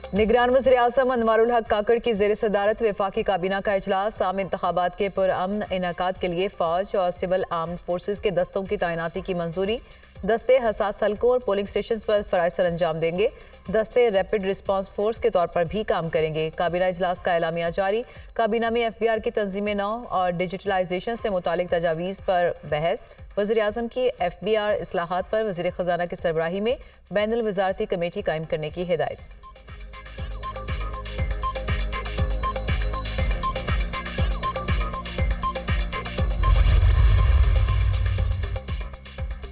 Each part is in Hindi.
निगरान वज़ीर आज़म अनवारुल हक काकड़ की ज़ेर सदारत वफाकी काबीना का इजलास। आम इंतखाबात के पुरअमन इनेकाद के लिए फ़ौज और सिविल आर्म्ड फोर्सेस के दस्तों की तैनाती की मंजूरी। दस्ते हसास हलकों और पोलिंग स्टेशन पर फ़राइज़ सर अंजाम देंगे। दस्ते रैपिड रिस्पांस फोर्स के तौर पर भी काम करेंगे। काबीना इजलास का एलामिया जारी। काबीना में FBR की तंजीम नौ और डिजिटलाइजेशन से मुतालिक तजावीज़ पर बहस। वज़ीर आज़म की FBR इस्लाहात पर वज़ीर ख़जाना की सरबराही में बैनुल वज़ारती कमेटी कायम करने की हिदायत।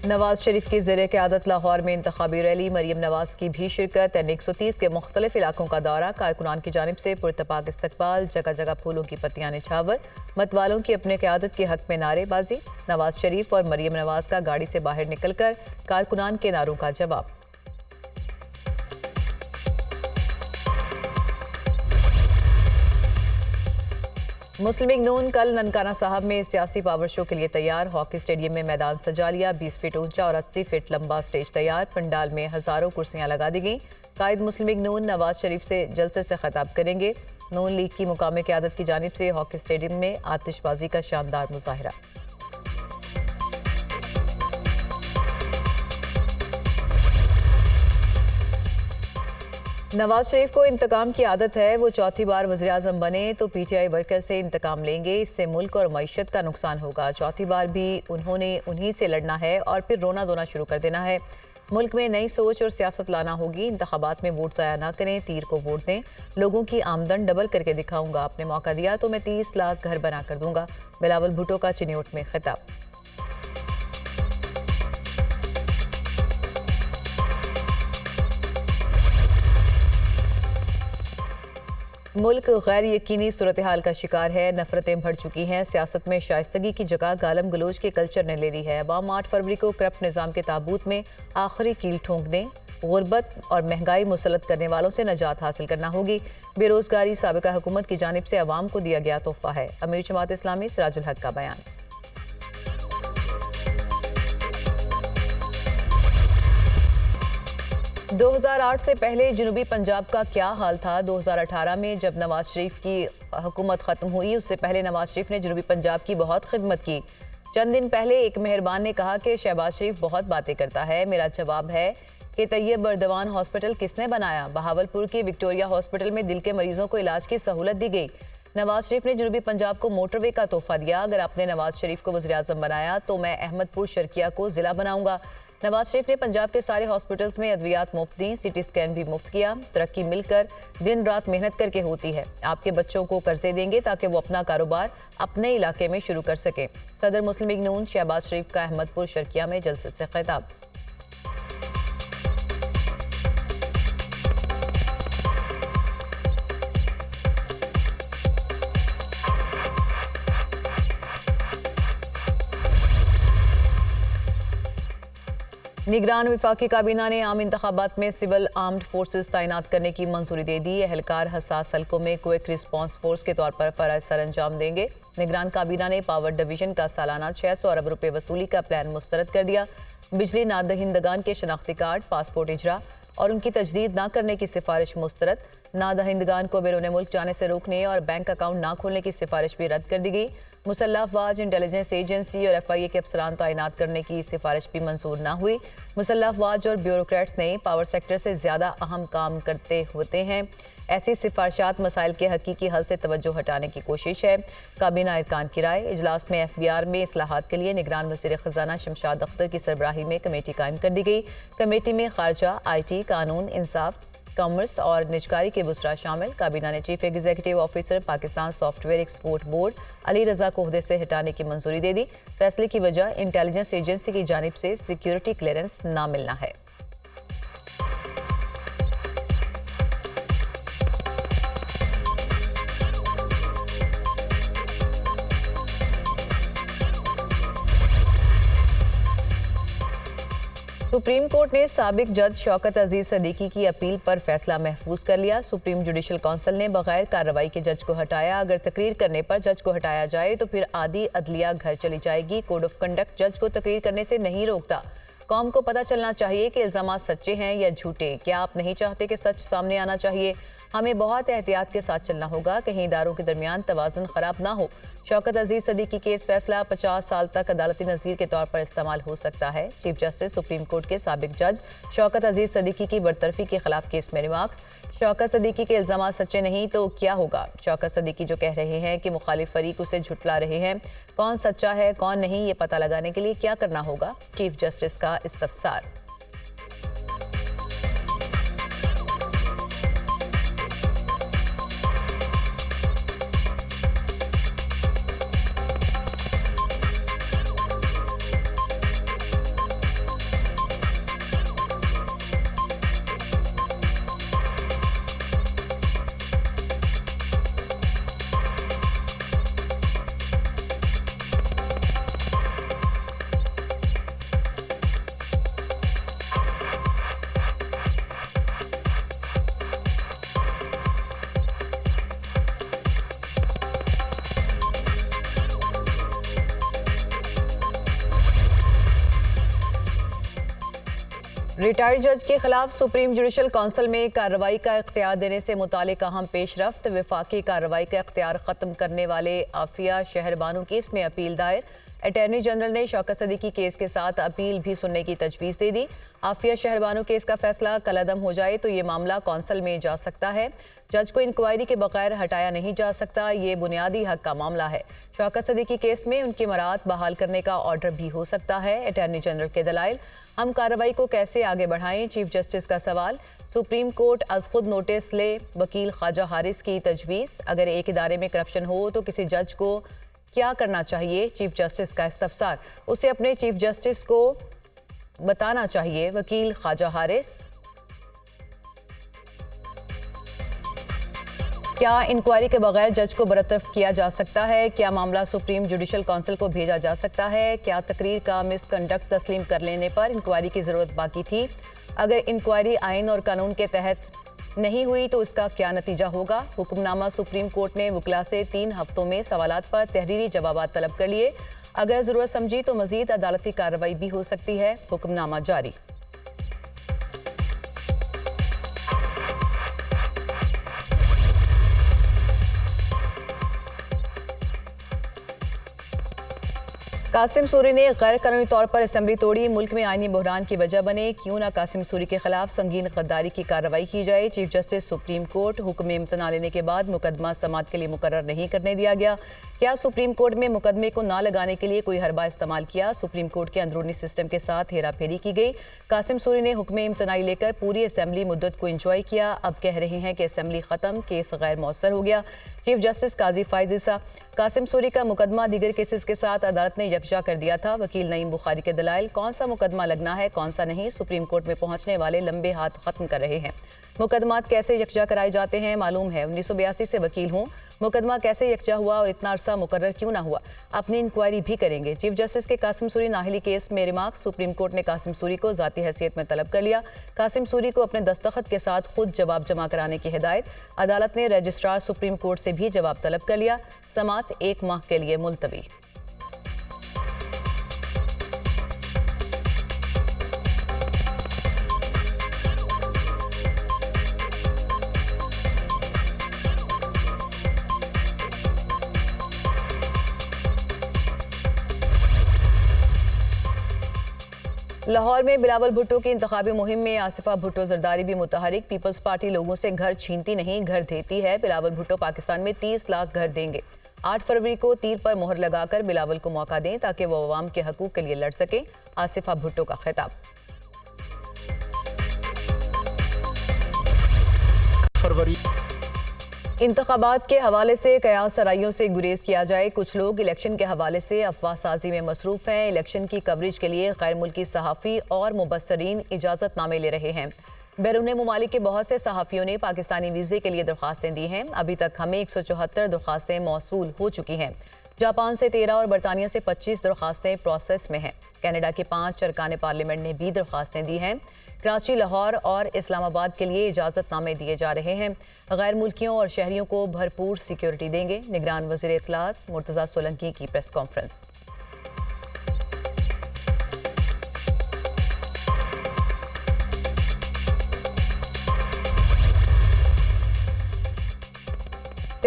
नवाज शरीफ की ज़ेर क़यादत लाहौर में इंतखाबी रैली। मरीम नवाज की भी शिरकत। N130 के मुख्तलिफ इलाकों का दौरा। कारकुनान की जानिब से पुरतपाक इस्तकबाल। जगह जगह फूलों की पत्तियां निछावर। मतवालों की अपने क़यादत के हक में नारेबाजी। नवाज शरीफ और मरीम नवाज का गाड़ी से बाहर निकलकर कारकुनान के नारों का जवाब। मुस्लिम लीग नून कल ननकाना साहब में सियासी पावर शो के लिए तैयार। हॉकी स्टेडियम में मैदान सजा लिया। 20 फीट ऊंचा और 80 फीट लंबा स्टेज तैयार। पंडाल में हजारों कुर्सियां लगा दी गई। कायद मुस्लिम लीग नून नवाज शरीफ से जलसे से खिताब करेंगे। नून लीग की मुकामी क़यादत की जानिब से हॉकी स्टेडियम में आतिशबाजी का शानदार मुजाहरा। नवाज शरीफ को इंतकाम की आदत है। वो चौथी बार वज़ीर आज़म बने तो PTI वर्कर से इंतकाम लेंगे। इससे मुल्क और मईशत का नुकसान होगा। चौथी बार भी उन्होंने उन्हीं से लड़ना है और फिर रोना धोना शुरू कर देना है। मुल्क में नई सोच और सियासत लाना होगी। इंतखाबात में वोट ज़ाया ना करें, तीर को वोट दें। लोगों की आमदन डबल करके दिखाऊंगा। आपने मौका दिया तो मैं 30 लाख घर बना कर दूंगा। बिलावल भुट्टो का चिन्योट में खिताब। मुल्क गैर यकीनी सूरत हाल का शिकार है। नफरतें बढ़ चुकी हैं। सियासत में शाइस्तगी की जगह गालम गलोच के कल्चर ने ले ली है। अवाम 8 फरवरी को करप्ट निज़ाम के ताबूत में आखिरी कील ठोंक दें। गुर्बत और महंगाई मुसलत करने वालों से नजात हासिल करना होगी। बेरोजगारी साबिका हुकूमत की जानिब से अवाम को दिया गया तोहफा है। अमीर जमात इस्लामी सिराजुल हक का बयान। – 2008 से पहले जनूबी पंजाब का क्या हाल था? 2018 में जब नवाज शरीफ की हुकूमत ख़त्म हुई, उससे पहले नवाज शरीफ ने जनूबी पंजाब की बहुत खिदमत की। चंद दिन पहले एक मेहरबान ने कहा कि शहबाज शरीफ बहुत बातें करता है। मेरा जवाब है कि तैयब बर्दवान हॉस्पिटल किसने बनाया? बहावलपुर की विक्टोरिया हॉस्पिटल में दिल के मरीजों को इलाज की सहूलत दी गई। नवाज शरीफ ने जनूबी पंजाब को मोटरवे का तोहफा दिया। अगर आपने नवाज शरीफ को वज़ीर आज़म बनाया तो मैं अहमदपुर शर्किया को ज़िला बनाऊंगा। नवाज शरीफ ने पंजाब के सारे हॉस्पिटल्स में अद्वियात मुफ्त दी। CT स्कैन भी मुफ्त किया। तरक्की मिलकर दिन रात मेहनत करके होती है। आपके बच्चों को कर्जे देंगे ताकि वो अपना कारोबार अपने इलाके में शुरू कर सकें। सदर मुस्लिम लीग नून शहबाज शरीफ का अहमदपुर शर्किया में जलसे से खिताब। निगरान वफाकी काबीना ने आम इंतखाबात में सिविल आर्म्ड फोर्सेस तैनात करने की मंजूरी दे दी। एहलकार हसास हलकों में क्विक रिस्पांस फोर्स के तौर पर फ़राइज़ सर अंजाम देंगे। निगरान काबीना ने पावर डिवीजन का सालाना 600 अरब रुपए वसूली का प्लान मुस्तरद कर दिया। बिजली नादहिंदगान के शनाख्ती कार्ड, पासपोर्ट इजरा और उनकी तजदीद न करने की सिफारिश मुस्तरद। नादहिंदगान को बैरून मुल्क जाने से रोकने और बैंक अकाउंट ना खोलने की सिफारिश भी रद्द कर दी गई। मुसल्लह अफवाज, इंटेलिजेंस एजेंसी और FIA के अफसरान तैनात करने की सिफारिश भी मंजूर ना हुई। मुसल्लह अफवाज और ब्यूरोक्रेट्स ने पावर सेक्टर से ज़्यादा अहम काम करते होते हैं। ऐसी सिफारिशात मसाइल के हकीकी हल से तवज्जो हटाने की कोशिश है। काबीना अरकान की राय। इजलास में FBR में इस्लाहात के लिए निगरान वज़ीर ख़जाना शमशाद अख्तर की सरबराही में कमेटी कायम कर दी गई। कमेटी में खारजा, IT, कानून, इंसाफ, कॉमर्स और निजकारी के वज़रा शामिल। काबीना ने chief executive officer Pakistan software export board Ali Raza को ओहदे से हटाने की मंजूरी दे दी। फैसले की वजह इंटेलिजेंस एजेंसी की जानिब से सिक्योरिटी क्लियरेंस ना मिलना है। सुप्रीम कोर्ट ने साबिक जज शौकत अजीज सदीकी की अपील पर फैसला महफूज कर लिया। सुप्रीम जुडिशल काउंसिल ने बगैर कार्रवाई के जज को हटाया। अगर तकरीर करने पर जज को हटाया जाए तो फिर आधी अदलिया घर चली जाएगी। कोड ऑफ कंडक्ट जज को तकरीर करने से नहीं रोकता। कौम को पता चलना चाहिए कि इल्जामात सच्चे हैं या झूठे। क्या आप नहीं चाहते कि सच सामने आना चाहिए? हमें बहुत एहतियात के साथ चलना होगा, कहीं इदारों के दरमियान तवाज़ुन खराब ना हो। शौकत अजीज सदीकी केस फैसला 50 साल तक अदालती नज़ीर के तौर पर इस्तेमाल हो सकता है। चीफ जस्टिस सुप्रीम कोर्ट के साबिक जज शौकत अजीज सदीकी की बरतरफी के खिलाफ केस में रिमार्क्स। शौकत सदीकी के इल्जामात सच्चे नहीं तो क्या होगा? शौकत सदीकी जो कह रहे हैं कि मुखालिफ फरीक उसे झुटला रहे हैं, कौन सच्चा है कौन नहीं ये पता लगाने के लिए क्या करना होगा? चीफ जस्टिस का इस्तफसार। रिटायर्ड जज के खिलाफ सुप्रीम जुडिशल काउंसिल में कार्रवाई का इख्तियार देने से मुतालिक अहम पेशरफ्त। वफाकी कार्रवाई का इख्तियार खत्म करने वाले आफिया शहरबानू केस में अपील दायर। अटॉर्नी जनरल ने शौकत सदीकी केस के साथ अपील भी सुनने की तजवीज़ दे दी। आफिया शहरबानू केस का फैसला कलअदम हो जाए तो ये मामला कौंसल में जा सकता है। जज को इंक्वायरी के बगैर हटाया नहीं जा सकता, ये बुनियादी हक का मामला है। शौकत सदीकी केस में उनकी मराद बहाल करने का ऑर्डर भी हो सकता है। अटॉर्नी जनरल के दलाइल, हम कार्रवाई को कैसे आगे बढ़ाएं? चीफ जस्टिस का सवाल। सुप्रीम कोर्ट अज खुद नोटिस ले, वकील ख्वाजा हारिस की तजवीज़। अगर एक इदारे में करप्शन हो तो किसी जज को क्या करना चाहिए? चीफ जस्टिस का इस्तफसार। उसे अपने चीफ जस्टिस को बताना चाहिए, वकील ख्वाजा हारिस। क्या इंक्वायरी के बगैर जज को बरतरफ किया जा सकता है? क्या मामला सुप्रीम जुडिशल काउंसिल को भेजा जा सकता है? क्या तकरीर का मिसकंडक्ट तस्लीम कर लेने पर इंक्वायरी की ज़रूरत बाकी थी? अगर इंक्वायरी आइन और कानून के तहत नहीं हुई तो इसका क्या नतीजा होगा? हुक्मनामा सुप्रीम कोर्ट ने वकला से 3 हफ्तों में सवालात पर तहरीरी जवाब तलब कर लिए। अगर ज़रूरत समझी तो मज़ीद अदालती कार्रवाई भी हो सकती है। हुक्मनामा जारी। कासिम सूरी ने गैर कानूनी तौर पर असेंबली तोड़ी, मुल्क में आईनी बहरान की वजह बने। क्यों ना कासिम सूरी के खिलाफ संगीन गद्दारी की कार्रवाई की जाए? Chief justice supreme court. हुक्म इम्तना लेने के बाद मुकदमा समाअत के लिए मुकर्रर नहीं करने दिया गया। क्या सुप्रीम कोर्ट में मुकदमे को ना लगाने के लिए कोई हरबा इस्तेमाल किया? सुप्रीम कोर्ट के अंदरूनी सिस्टम के साथ हेरा फेरी की गई। कासिम सूरी ने हुक्म इम्तनाई लेकर पूरी असेंबली मुद्दत को इंजॉय किया। अब कह रहे हैं कि असेंबली खत्म, केस गैर मौसर हो गया। चीफ जस्टिस काजी फाइज ईसा। कासिम सूरी का मुकदमा दीगर केसेस के साथ अदालत ने यकजा कर दिया था। वकील नईम बुखारी के दलाइल, कौन सा मुकदमा लगना है कौन सा नहीं, सुप्रीम कोर्ट में पहुंचने वाले लंबे हाथ खत्म कर रहे हैं। मुकदमात कैसे यकजा कराए जाते हैं मालूम है, 1982 से वकील हूँ। मुकदमा कैसे यकजा हुआ और इतना अरसा मुकर्रर क्यों ना हुआ? अपनी इंक्वायरी भी करेंगे। चीफ जस्टिस के कासिम सूरी नाहली केस में रिमार्क्स। सुप्रीम कोर्ट ने कासिम सूरी को ज़ाती हैसियत में तलब कर लिया। कासिम सूरी को अपने दस्तखत के साथ खुद जवाब जमा कराने की हिदायत। अदालत ने रजिस्ट्रार सुप्रीम कोर्ट से भी जवाब तलब कर लिया। समाअत 1 माह के लिए मुलतवी। लाहौर में बिलावल भुट्टो की इंतखाबी मुहिम में आसिफा भुट्टो जरदारी भी मुतहरिक। पीपल्स पार्टी लोगों से घर छीनती नहीं, घर देती है। बिलावल भुट्टो पाकिस्तान में 30 लाख घर देंगे। 8 फरवरी को तीर पर मोहर लगाकर बिलावल को मौका दें ताकि वो अवाम के हकूक के लिए लड़ सकें। आसिफा भुट्टो का खिताब। फरवरी इंतखाबात के हवाले से कयास सराइयों से गुरेज किया जाए। कुछ लोग इलेक्शन के हवाले से अफवाह साजी में मसरूफ हैं। इलेक्शन की कवरेज के लिए गैर मुल्की सहाफ़ी और मुबस्सरीन इजाज़तनामे ले रहे हैं। बैरून मुमालिक के बहुत से सहाफ़ियों ने पाकिस्तानी वीज़े के लिए दरख्वास्तें दी हैं। अभी तक हमें 174 दरख्वास्तें मौसूल हो चुकी हैं। जापान से 13 और बरतानिया से 25 दरख्वास्तें प्रोसेस में हैं। कनाडा के 5 अरकान पार्लियामेंट ने भी दरख्वास्तें दी हैं। कराची, लाहौर और इस्लामाबाद के लिए इजाज़तनामे दिए जा रहे हैं। गैर मुल्कियों और शहरियों को भरपूर सिक्योरिटी देंगे। निगरान वज़ीर इत्तलात मुर्तज़ा सोलंकी की प्रेस कॉन्फ्रेंस।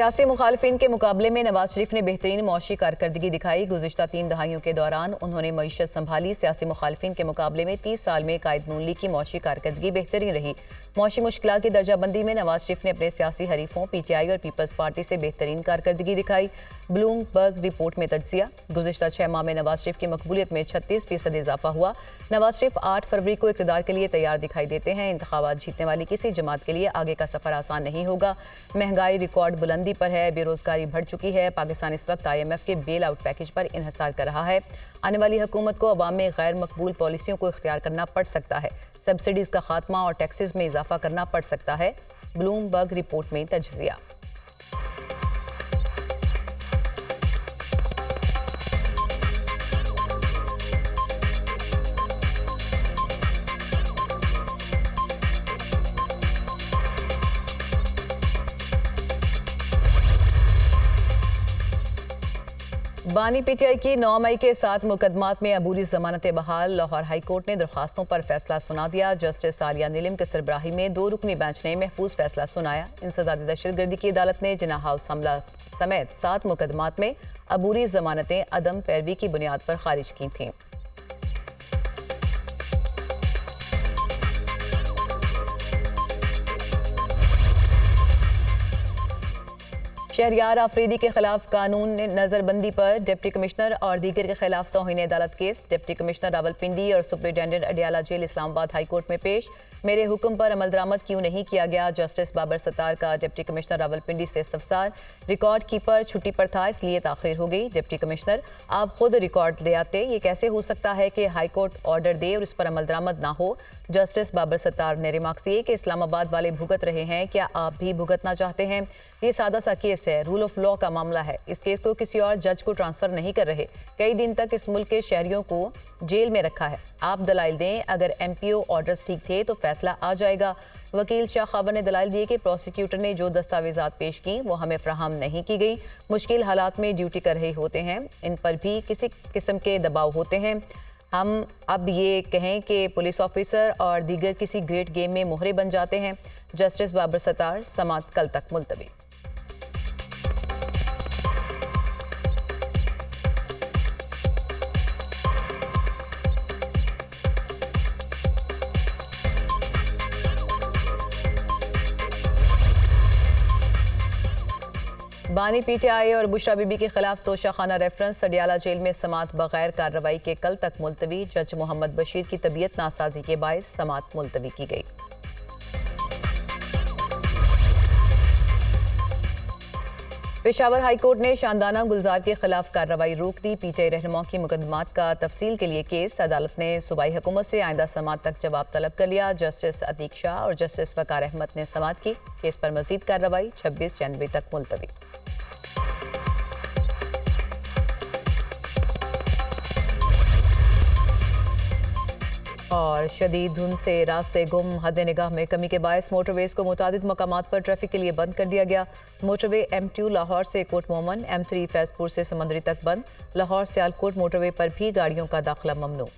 सियासी मुखालिफिन के मुकाबले में नवाज शरीफ ने बेहतरीन मौशी कारकर्दगी दिखाई। गुज़िश्ता 3 दहाइयों के दौरान उन्होंने मईशत संभाली। सियासी मुखालिफिन के मुकाबले में 30 साल में कायद नून लीग की मौशी कारकर्दगी बेहतरीन रही। मौशी मुश्किलात की दर्जाबंदी में नवाज शरीफ ने अपने सियासी हरीफों PTI और पीपल्स पार्टी से बेहतरीन कारकर्दगी दिखाई। ब्लूमबर्ग रिपोर्ट में तज्जिया। गुज़िश्ता 6 माह में नवाज शरीफ की मकबूलियत में 36% इजाफा हुआ। नवाज शरीफ 8 फरवरी को इक़्तिदार के लिए तैयार दिखाई देते हैं। इंतखाबात जीतने वाली किसी जमात के लिए आगे का सफर आसान नहीं होगा। महंगाई रिकॉर्ड बुलंदी पर है, बेरोजगारी बढ़ चुकी है। पाकिस्तान इस वक्त IMF के बेल आउट पैकेज पर इन्हिसार कर रहा है। आने वाली हुकूमत को अवाम में गैर मकबूल पॉलिसियों को इख्तियार करना पड़ सकता है। सब्सिडीज का खात्मा और टैक्सेस में इजाफा करना पड़ सकता है। ब्लूमबर्ग रिपोर्ट में तज्जिया। बानी PTI की 9 मई के 7 मुकदमात में अबूरी जमानतें बहाल। लाहौर हाई कोर्ट ने दरखास्तों पर फैसला सुना दिया। जस्टिस आलिया नीलम के सरबराही में 2 रुकनी बेंच ने महफूज फैसला सुनाया। इंसदादी दहशतगर्दी की अदालत ने जिना हाउस हमला समेत 7 मुकदमात में अबूरी जमानतें अदम पैरवी की बुनियाद पर खारिज की थीं। शहरियार आफरीदी के खिलाफ कानून नजरबंदी पर डिप्टी कमिश्नर और दीगर के खिलाफ तौहीन अदालत केस। डिप्टी कमिश्नर रावलपिंडी और superintendent Adiala jail Islamabad high court में पेश। मेरे हुक्म पर अमल दरामद क्यों नहीं किया गया? जस्टिस बाबर सत्तार का डिप्टी कमिश्नर रावलपिंडी से इस्तफसार। रिकॉर्ड कीपर छुट्टी पर था, इसलिए ताखिर हो गई। डिप्टी कमिश्नर, आप खुद रिकॉर्ड ले आते। ये कैसे हो सकता है कि हाई कोर्ट ऑर्डर दे और इस पर अमल दरामद ना हो? जस्टिस बाबर सत्तार ने रिमार्क्स दिए कि इस्लामाबाद वाले भुगत रहे हैं, क्या आप भी भुगतना चाहते हैं? ये सादा सा केस है, रूल ऑफ लॉ का मामला है। इस केस को किसी और जज को ट्रांसफर नहीं कर रहे। कई दिन तक इस मुल्क के शहरियों को जेल में रखा है। आप दलाइल दें, अगर MPO ऑर्डर्स ठीक थे तो फैसला आ जाएगा। वकील शाह खाबर ने दलाइल दिए कि प्रोसिक्यूटर ने जो दस्तावेजात पेश की वो हमें फ्राहम नहीं की गई। मुश्किल हालात में ड्यूटी कर रहे होते हैं, इन पर भी किसी किस्म के दबाव होते हैं। हम अब ये कहें कि पुलिस ऑफिसर और दीगर किसी ग्रेट गेम में मोहरे बन जाते हैं। जस्टिस बाबर सत्तार, समाअत कल तक मुलतवी। बानी PTI और बुशरा बीबी के खिलाफ तोशाखाना रेफरेंस। अडियाला जेल में समाअत बगैर कार्रवाई के कल तक मुलतवी। जज मोहम्मद बशीर की तबीयत नासाजी के बायस समाअत मुलतवी की गई। पेशावर हाई कोर्ट ने शानदाना गुलजार के खिलाफ कार्रवाई रोक दी। PTI रहनुमा की मुकदमात का तफसील के लिए केस। अदालत ने सूबाई हुकूमत से आइंदा समाअत तक जवाब तलब कर लिया। जस्टिस अतीक शाह और जस्टिस वकार अहमद ने समाअत की। केस पर मजीद कार्रवाई 26 जनवरी तक मुलतवी। और शदीद धुंध से रास्ते गुम, हद निगाह में कमी के बायस मोटरवेज को मुतादिद मकामात पर ट्रैफिक के लिए बंद कर दिया गया। मोटरवे M2 लाहौर से कोट मोमन, M3 फैजपुर से समंदरी तक बंद। लाहौर सियालकोट मोटरवे पर भी गाड़ियों का दाखिला ममनू।